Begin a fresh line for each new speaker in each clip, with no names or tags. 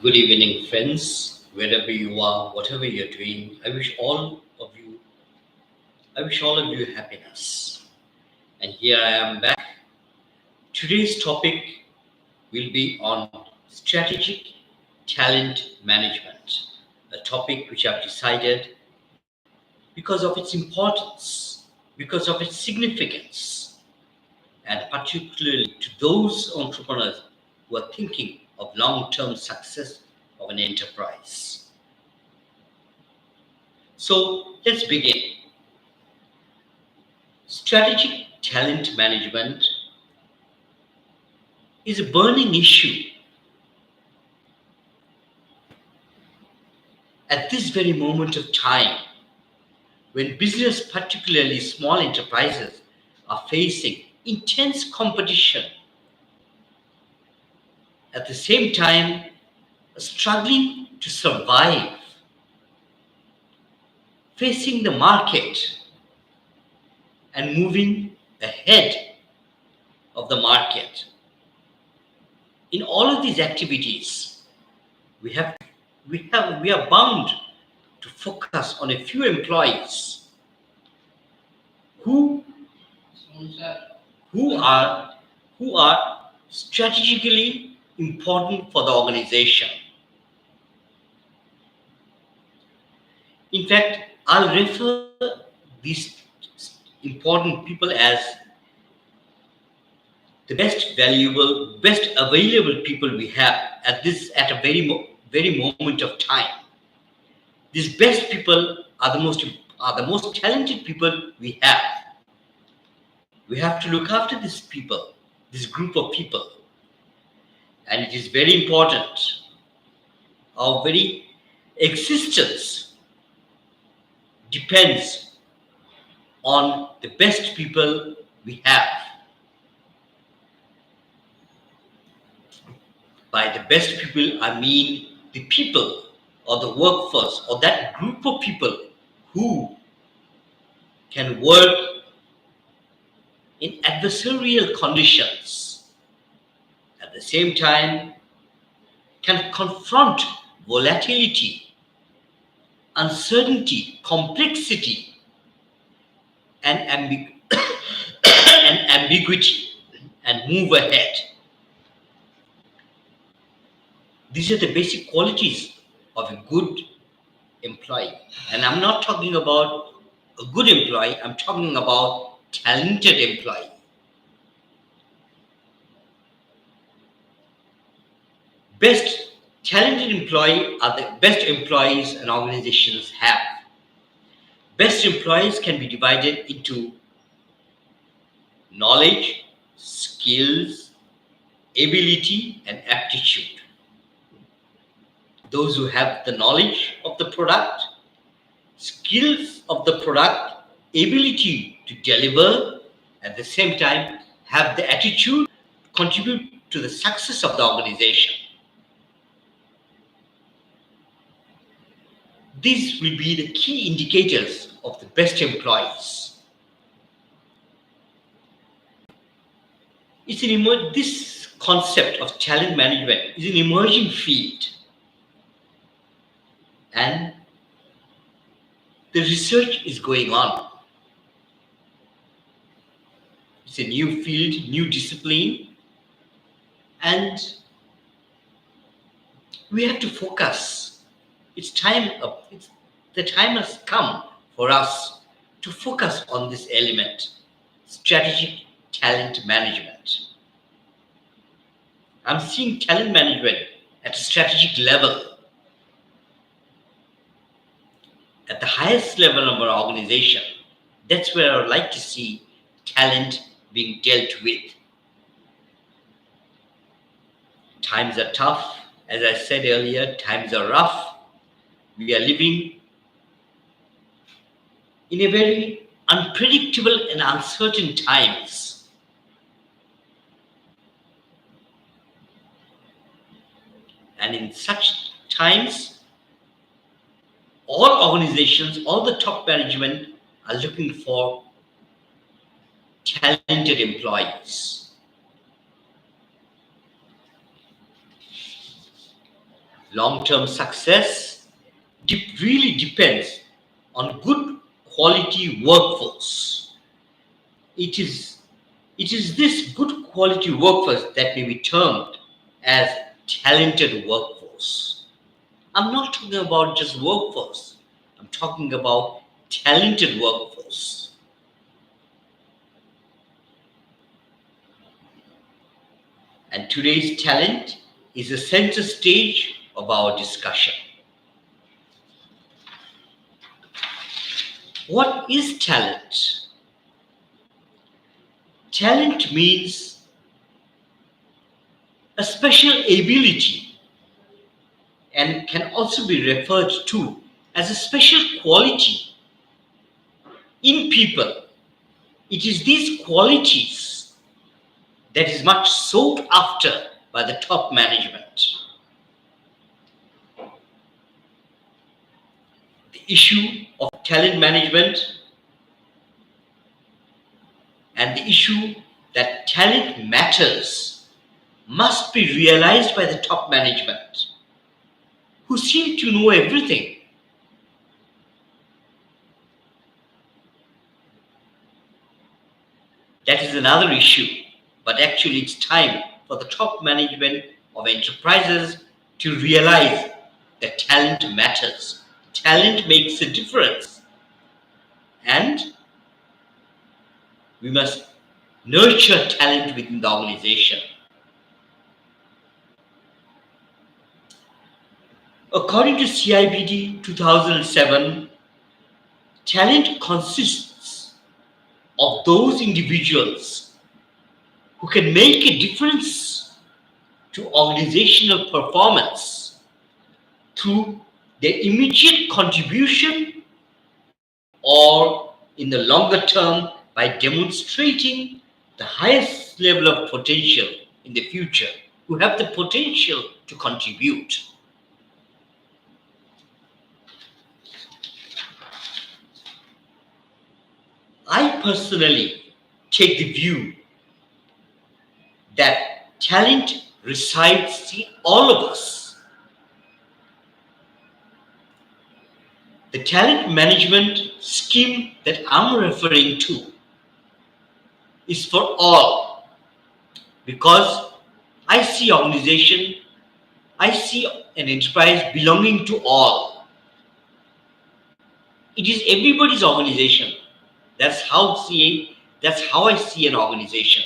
Good evening, friends. Wherever you are, whatever you're doing, I wish all of you happiness. And here I am back. Today's topic will be on strategic talent management, a topic which I've decided because of its importance, because of its significance, and particularly to those entrepreneurs who are thinking of long-term success of an enterprise. So let's begin. Strategic talent management is a burning issue at this very moment of time when business, particularly small enterprises, are facing intense competition, at the same time struggling to survive, facing the market and moving ahead of the market. In all of these activities, we have we are bound to focus on a few employees who who are who are strategically important for the organization. In fact, I'll refer these important people as the best valuable, best available people we have at a very moment of time. These best people are the most talented people we have. We have to look after these people, this group of people, and it is very important. Our very existence depends on the best people we have. By the best people, I mean the people or the workforce or that group of people who can work in adversarial conditions, at the same time can confront volatility, uncertainty, complexity, and, and ambiguity, and move ahead. These are the basic qualities of a good employee. And I'm not talking about a good employee, I'm talking about talented employee. Best talented employee are the best employees an organizations have. Best employees can be divided into knowledge, skills, ability, and aptitude. Those who have the knowledge of the product, skills of the product, ability to deliver, at the same time have the attitude to contribute to the success of the organization. These will be the key indicators of the best employees. This concept of talent management is an emerging field, and the research is going on. It's a new field, new discipline, and we have to focus. The time has come for us to focus on this element, strategic talent management. I'm seeing talent management at a strategic level, at the highest level of our organization. That's where I would like to see talent being dealt with. Times are tough. As I said earlier, times are rough. We are living in a very unpredictable and uncertain times. And in such times, all organizations, all the top management are looking for talented employees. Long-term success really depends on good quality workforce. It is, it is this good quality workforce that may be termed as talented workforce. I'm not talking about just workforce. I'm talking about talented workforce. And today's talent is the center stage of our discussion. What is talent? Talent means a special ability and can also be referred to as a special quality in people. It is these qualities that is much sought after by the top management. The issue of talent management and the issue that talent matters must be realized by the top management, who seem to know everything. That is another issue, but actually it's time for the top management of enterprises to realize that talent matters. Talent makes a difference. And we must nurture talent within the organization. According to CIBD 2007, talent consists of those individuals who can make a difference to organizational performance through their immediate contribution or in the longer term by demonstrating the highest level of potential in the future, who have the potential to contribute. I personally take the view that talent resides in all of us. The talent management scheme that I'm referring to is for all, because I see an enterprise belonging to all. It is everybody's organization. That's how I see an organization.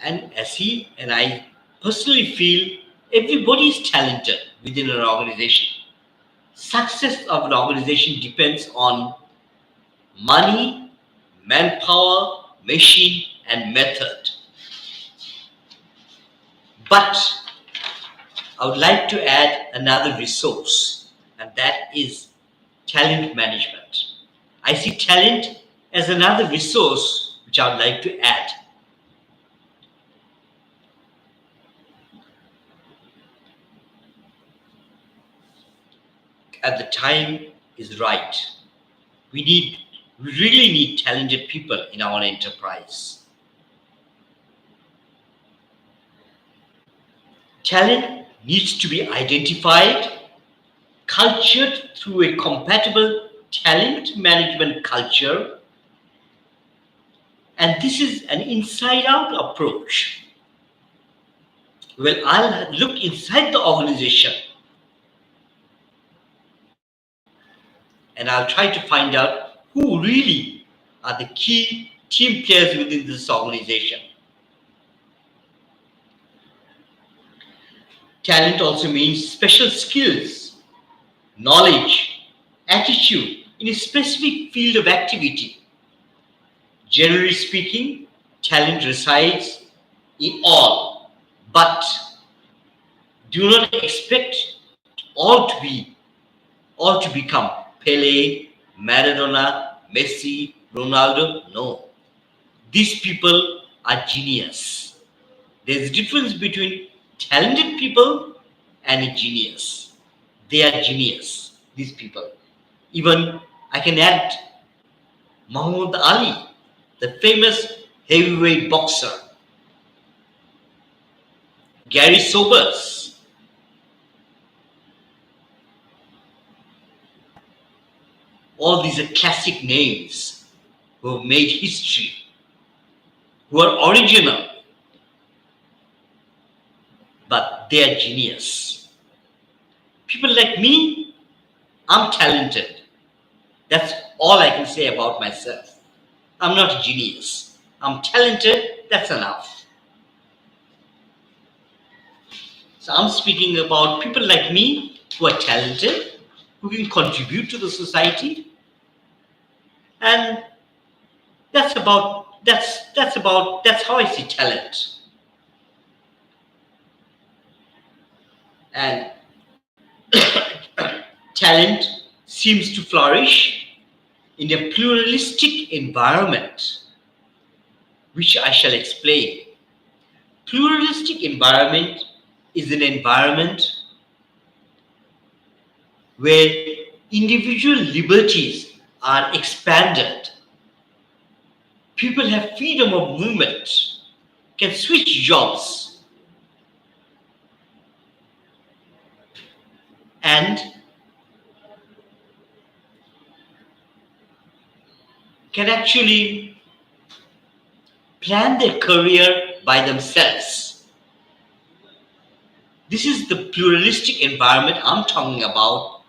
And I personally feel everybody is talented within an organization. Success of an organization depends on money, manpower, machine, and method. But I would like to add another resource, and that is talent management. I see talent as another resource which I would like to add. At the time is right. We really need talented people in our enterprise. Talent needs to be identified, cultured through a compatible talent management culture, and this is an inside-out approach. Well, I'll look inside the organization and I'll try to find out who really are the key team players within this organization. Talent also means special skills, knowledge, attitude in a specific field of activity. Generally speaking, talent resides in all, but do not expect all to become Pele, Maradona, Messi, Ronaldo. No. These people are genius. There's a difference between talented people and a genius. They are genius, these people. Even I can add Muhammad Ali, the famous heavyweight boxer. Gary Sobers, All these are classic names who have made history, who are original, but they are genius. People like me, I'm talented. That's all I can say about myself. I'm not a genius. I'm talented, that's enough. So I'm speaking about people like me who are talented, who can contribute to the society, and that's how I see talent. And talent seems to flourish in a pluralistic environment, which I shall explain. Pluralistic environment is an environment where individual liberties are expanded. People have freedom of movement, can switch jobs, and can actually plan their career by themselves. This is the pluralistic environment I'm talking about.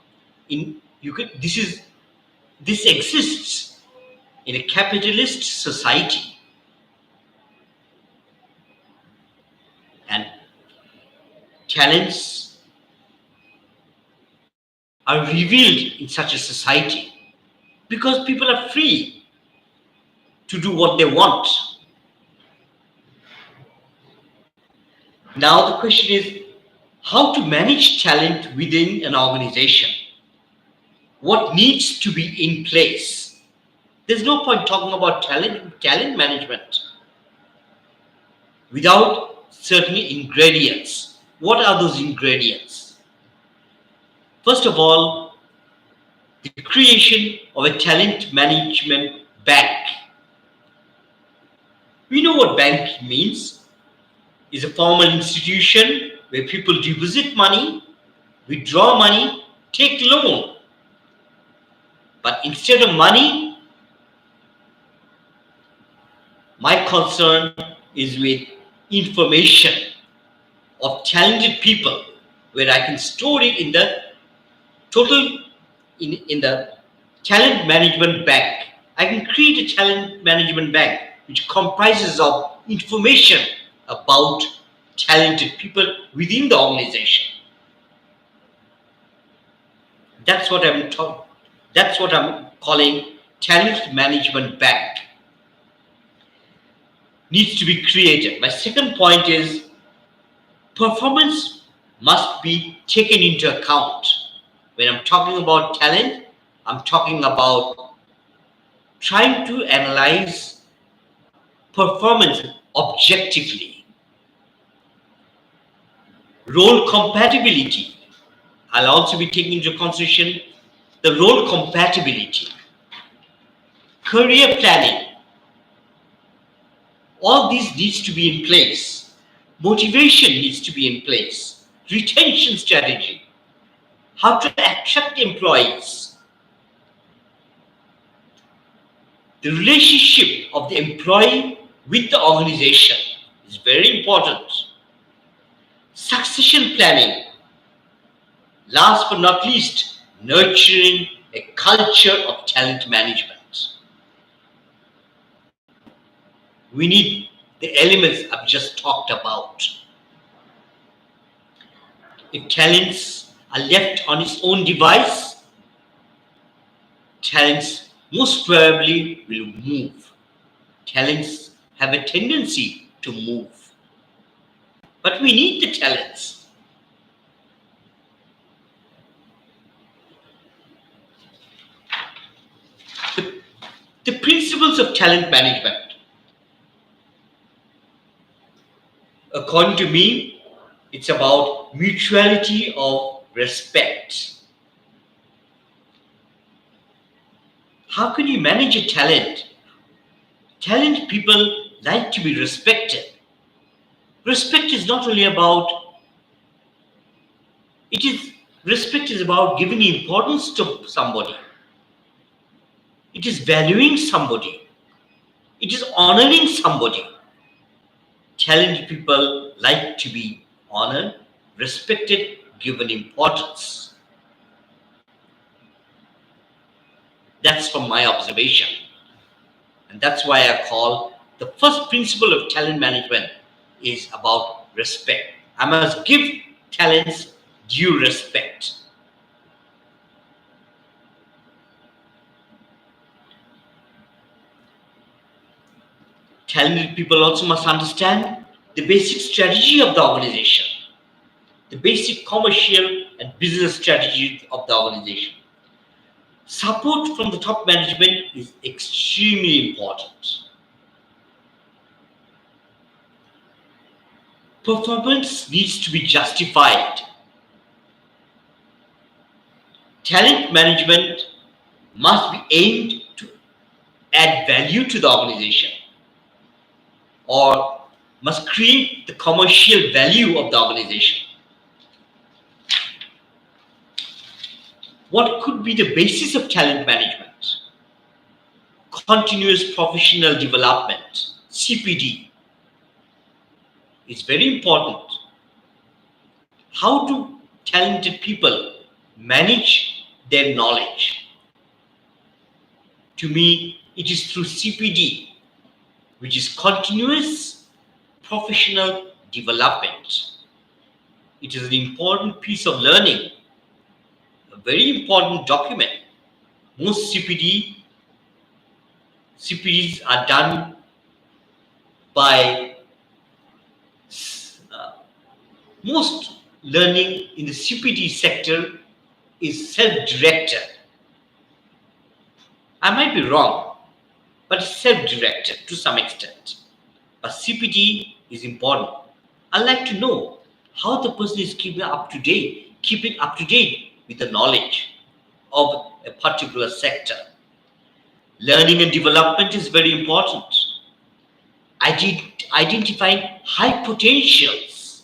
This exists in a capitalist society, and talents are revealed in such a society because people are free to do what they want. Now the question is how to manage talent within an organization. What needs to be in place? There's no point talking about talent management without certain ingredients. What are those ingredients? First of all, the creation of a talent management bank. We know what bank means. It's a formal institution where people deposit money, withdraw money, take loan. But instead of money, my concern is with information of talented people where I can store it in the total in the talent management bank. I can create a talent management bank which comprises of information about talented people within the organization. That's what that's what I'm calling talent management bank. Needs to be created. My second point is performance must be taken into account. When I'm talking about talent, I'm talking about trying to analyze performance objectively. Role compatibility. I'll also be taking into consideration the role compatibility. Career planning. All these needs to be in place. Motivation needs to be in place. Retention strategy. How to attract employees. The relationship of the employee with the organization is very important. Succession planning. Last but not least, nurturing a culture of talent management. We need the elements I've just talked about. If talents are left on its own device, talents most probably will move. Talents have a tendency to move. But we need the talents. The principles of talent management. According to me, it's about mutuality of respect. How can you manage a talent? Talent people like to be respected. Respect is not only about, respect is about giving importance to somebody. It is valuing somebody. It is honoring somebody. Talented people like to be honored, respected, given importance. That's from my observation. And that's why I call the first principle of talent management is about respect. I must give talents due respect. Talented people also must understand the basic strategy of the organization, the basic commercial and business strategy of the organization. Support from the top management is extremely important. Performance needs to be justified. Talent management must be aimed to add value to the organization or must create the commercial value of the organization. What could be the basis of talent management? Continuous professional development, CPD, is very important. How do talented people manage their knowledge? To me, it is through CPD, which is continuous professional development. It is an important piece of learning, a very important document. Most CPDs are done by most learning in the CPD sector is self-directed. I might be wrong, but it's self-directed to some extent. But CPD is important. I'd like to know how the person is keeping up to date with the knowledge of a particular sector. Learning and development is very important. Identifying high potentials,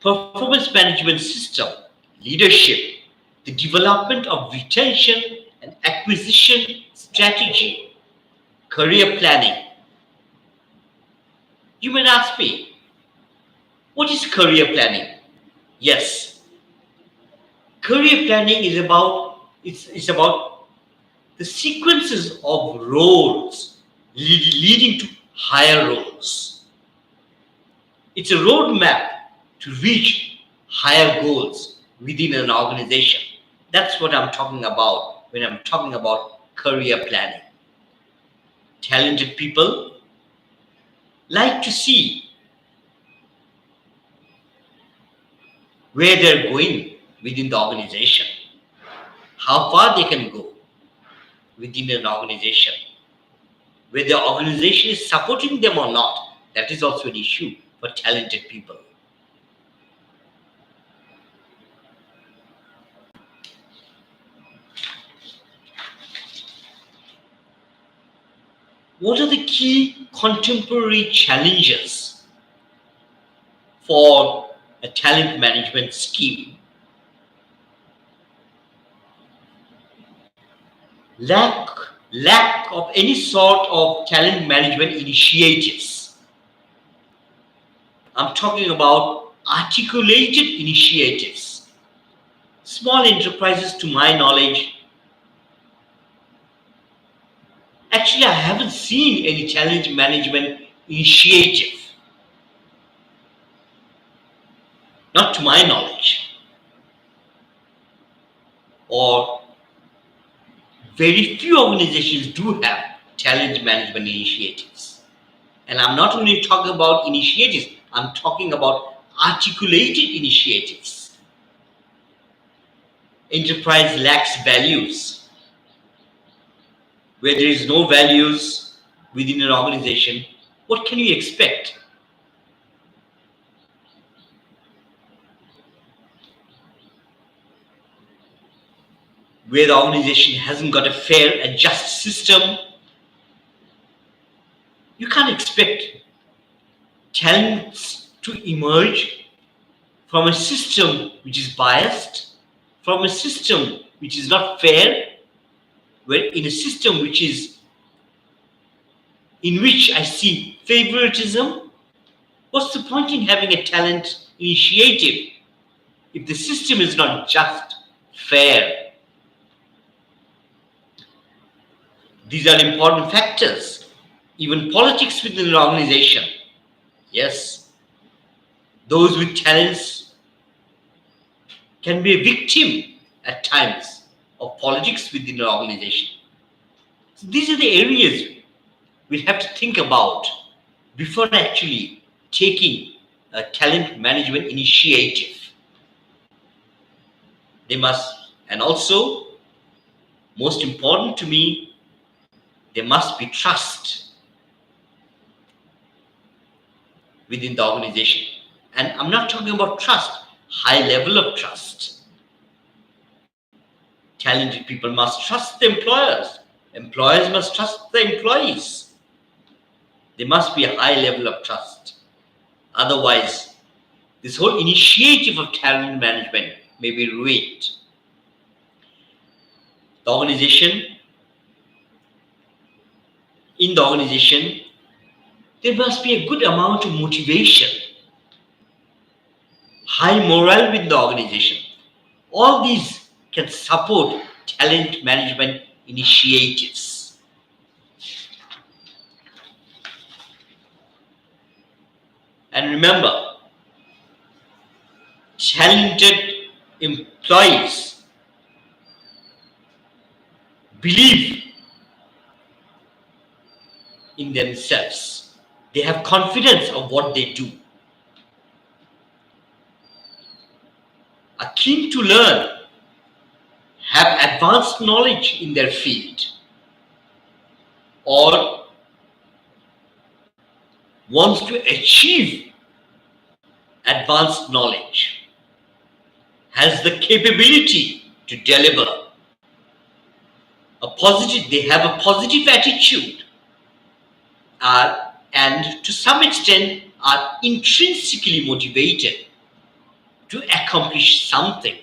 performance management system, leadership, the development of retention and acquisition strategy, career planning. You might ask me, what is career planning? Yes, career planning is about the sequences of roles leading to higher roles. It's a roadmap to reach higher goals within an organization. That's what I'm talking about when I'm talking about career planning. Talented people like to see where they're going within the organization, how far they can go within an organization, whether the organization is supporting them or not. That is also an issue for talented people. What are the key contemporary challenges for a talent management scheme? Lack of any sort of talent management initiatives. I'm talking about articulated initiatives. Small enterprises, to my knowledge, actually I haven't seen any talent management initiative. Not to my knowledge. Or very few organizations do have talent management initiatives. And I'm not only talking about initiatives, I'm talking about articulated initiatives. Enterprise lacks values. Where there is no values within an organization, what can you expect? Where the organization hasn't got a fair and just system, you can't expect talents to emerge from a system which is biased, from a system which is not fair, where in a system in which I see favoritism, what's the point in having a talent initiative if the system is not just, fair? These are important factors. Even politics within an organization. Yes, those with talents can be a victim at times of politics within an organization. So these are the areas we have to think about before actually taking a talent management initiative. They must, and also, most important to me, there must be trust within the organization. And I'm not talking about trust, high level of trust. Talented people must trust the employers. Employers must trust the employees. There must be a high level of trust. Otherwise, this whole initiative of talent management may be ruined. In the organization, there must be a good amount of motivation, high morale within the organization. All these can support talent management initiatives. And remember, talented employees believe in themselves. They have confidence of what they do, are keen to learn, have advanced knowledge in their field, or wants to achieve advanced knowledge, has the capability to deliver they have a positive attitude, and to some extent are intrinsically motivated to accomplish something.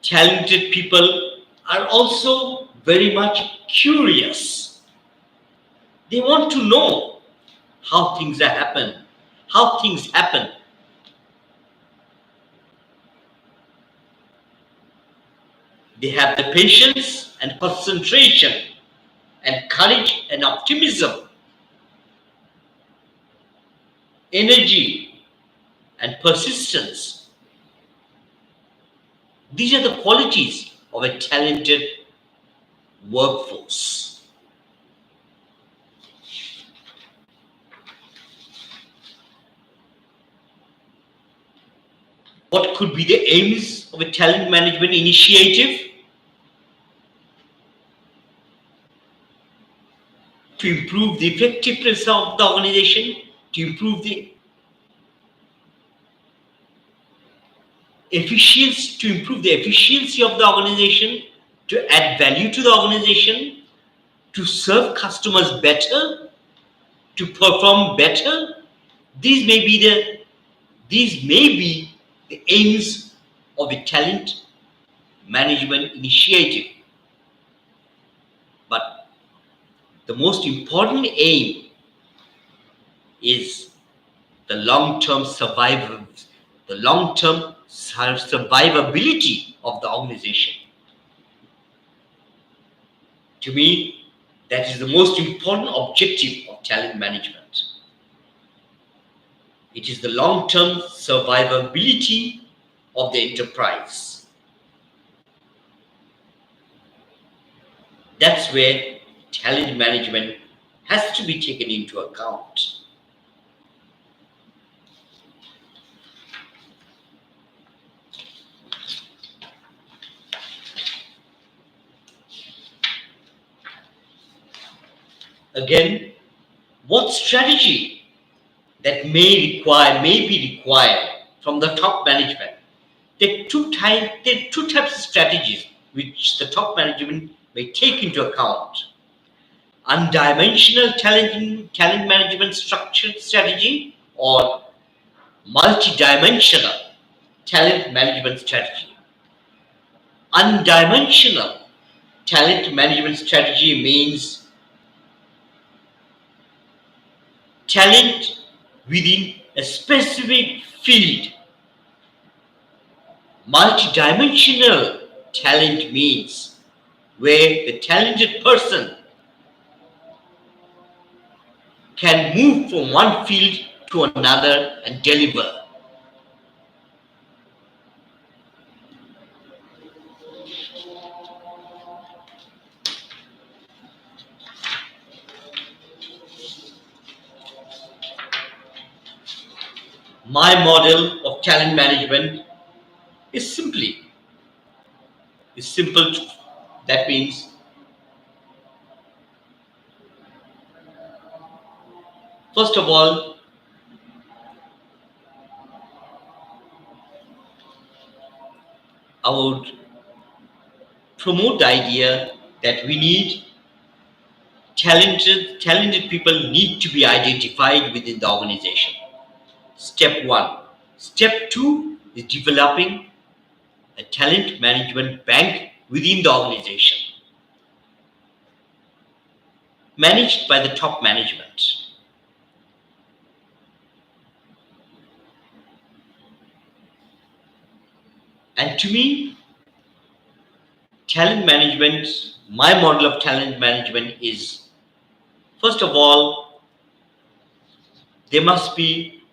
Talented people are also very much curious. They want to know how things happen. They have the patience and concentration and courage and optimism, energy and persistence. These are the qualities of a talented workforce. What could be the aims of a talent management initiative? To improve the effectiveness of the organization, to improve the efficiency of the organization, to add value to the organization, to serve customers better, to perform better. These may be the aims of a talent management initiative. But the most important aim is the long-term survivability of the organization. To me, that is the most important objective of talent management. It is the long-term survivability of the enterprise. That's where talent management has to be taken into account. Again, what strategy that may be required from the top management? There are two types of strategies which the top management may take into account. Undimensional talent management structured strategy or multidimensional talent management strategy. Undimensional talent management strategy means talent within a specific field. Multidimensional talent means where the talented person can move from one field to another and deliver. My model of talent management is simple. That means first of all, I would promote the idea that we need talented people need to be identified within the organization. Step 1. Step 2 is developing a talent management bank within the organization, managed by the top management. And to me, talent management, my model of talent management is, first of all, there must be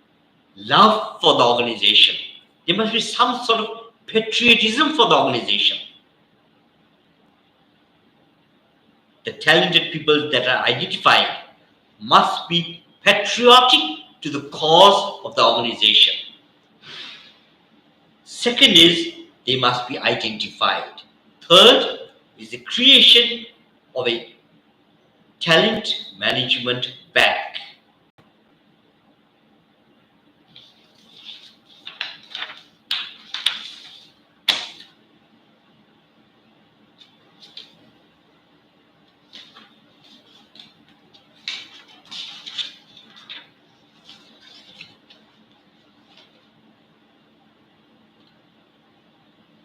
love for the organization. There must be some sort of patriotism for the organization. The talented people that are identified must be patriotic to the cause of the organization. Second is they must be identified. Third is the creation of a talent management bank.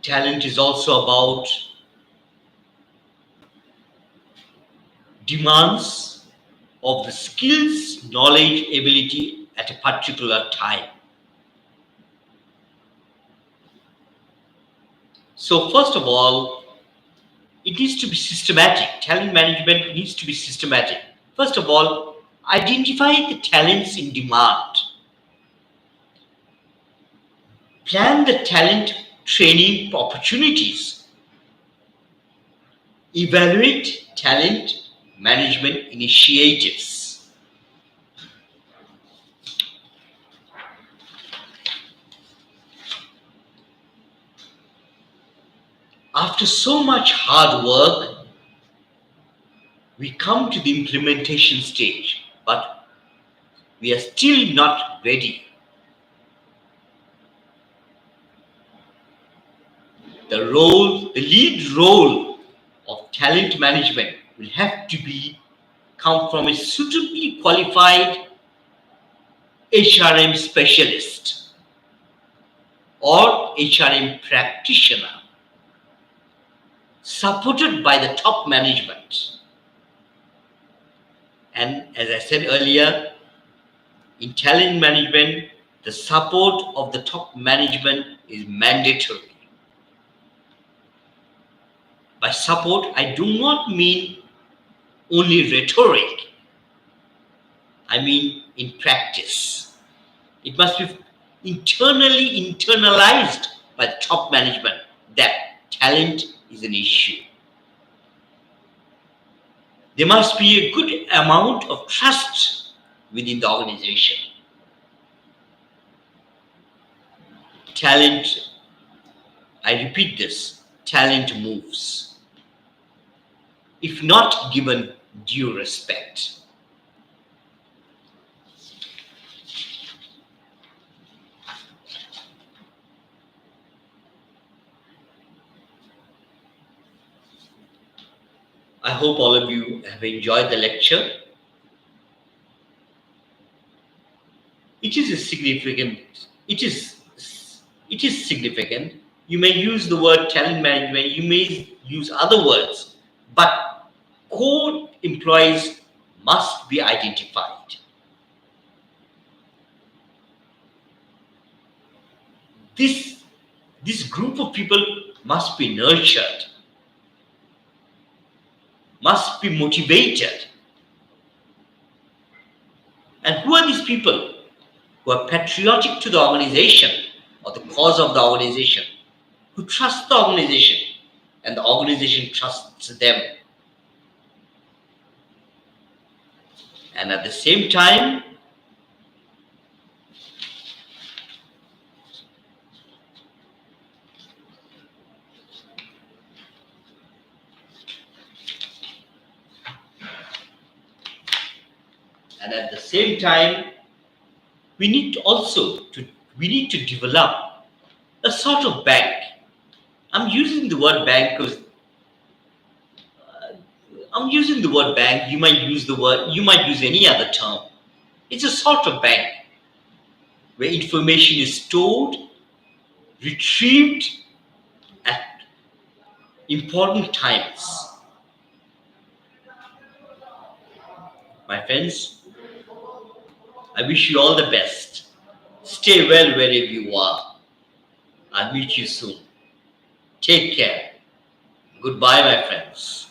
Talent is also about demands of the skills, knowledge, ability at a particular time. So first of all, it needs to be systematic. Talent management needs to be systematic. First of all, identify the talents in demand. Plan the talent training opportunities. Evaluate talent management initiatives. After so much hard work, we come to the implementation stage, but we are still not ready. The lead role of talent management will have to come from a suitably qualified HRM specialist or HRM practitioner, supported by the top management. And as I said earlier, in talent management, the support of the top management is mandatory. By support, I do not mean only rhetoric. I mean in practice. It must be internalized by the top management that talent is an issue. There must be a good amount of trust within the organization. Talent, I repeat this, talent moves if not given due respect. I hope all of you have enjoyed the lecture. It is significant You may use the word talent management, you may use other words, but core employees must be identified. This, this group of people must be nurtured, must be motivated. And who are these people? Who are patriotic to the organization or the cause of the organization, who trust the organization and the organization trusts them. And at the same time, we need to develop a sort of bank. I'm using the word bank because you might use any other term. It's a sort of bank where information is stored, retrieved at important times. My friends, I wish you all the best. Stay well wherever you are. I'll meet you soon. Take care. Goodbye, my friends.